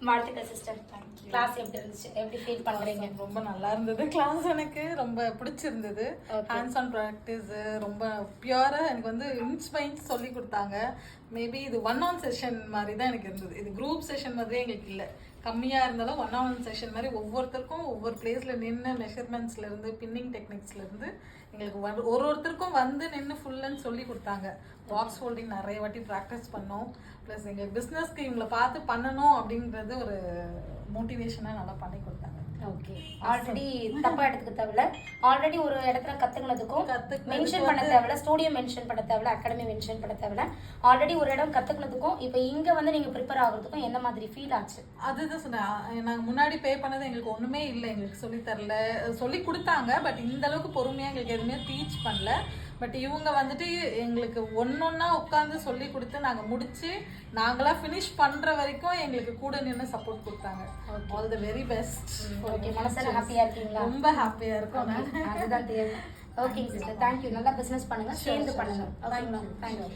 வாழ்த்துக்கள் sister. Class எப்படி இருந்துச்சு? எப்படி ஃபீல் பண்றீங்க? ரொம்ப நல்லா இருந்தது கிளாஸ். எனக்கு ரொம்ப பிடிச்சிருந்தது. ஹேண்ட்ஸ் ஆன் ப்ராக்டிஸ் ரொம்ப பியூரா எனக்கு வந்து இன்ச் பை இன்ச் சொல்லி கொடுத்தாங்க. மேபி இது 1-on செஷன் மாதிரி தான் எனக்கு இருந்தது. இது குரூப் செஷன் மாதிரியே எங்களுக்கு இல்லை. கம்மியாக இருந்தாலும் 1-on செஷன் மாதிரி ஒவ்வொருத்தருக்கும் ஒவ்வொரு பிளேஸில் நின்று மெஷர்மெண்ட்ஸ்லேருந்து பின்னிங் டெக்னிக்ஸ்லேருந்து எங்களுக்கு ஒருத்தருக்கும் வந்து நின்று ஃபுல்லுன்னு சொல்லி கொடுத்தாங்க. பாக்ஸ் ஹோல்டிங் நிறைய வாட்டி ப்ராக்டிஸ் பண்ணோம். ப்ளஸ் எங்கள் பிஸ்னஸ்க்கு இவங்களை பார்த்து பண்ணணும் அப்படின்றது ஒரு மோட்டிவேஷனாக நல்லா பண்ணி கொடுத்தாங்க. ஓகே, ஆல்ரெடி தப்பா எடுத்துக்க தேவையில்ல. ஆல்ரெடி ஒரு இடத்துல கத்துக்கினதுக்கும் மென்ஷன் பண்ண தேவையில்ல, ஸ்டூடியோ மென்ஷன் பண்ண தேவையில்ல, அகாடமி மென்ஷன் பண்ண தேவையில்ல. ஆல்ரெடி ஒரு இடம் கத்துக்கினதுக்கும் இப்போ இங்க வந்து நீங்க ப்ரிப்பேர் ஆகுறதுக்கும் என்ன மாதிரி ஃபீல் ஆச்சு? அதுதான் சொன்னேன். நாங்கள் முன்னாடி பே பண்ணது எங்களுக்கு ஒன்றுமே இல்லை. எங்களுக்கு சொல்லி தரல, சொல்லி கொடுத்தாங்க. பட் இந்த அளவுக்கு பொறுமையாக எங்களுக்கு எதுவுமே டீச் பண்ணல. பட் இவங்க வந்துட்டு எங்களுக்கு ஒன்னொன்னா உட்காந்து சொல்லி கொடுத்து நாங்கள் முடிச்சு நாங்களாம் ஃபினிஷ் பண்ற வரைக்கும் எங்களுக்கு கூட நின்று சப்போர்ட் கொடுத்தாங்க. All the very best. Okay, மனசார ஹாப்பியா இருக்கீங்களா? ரொம்ப ஹாப்பியா இருக்கும். அதுதான் தேவை. Okay sister, thank you. நல்லா பிசினஸ் பண்ணுங்க, சேர்ந்து பண்ணுங்க. ஓகேங்களா? தேங்க்யூ.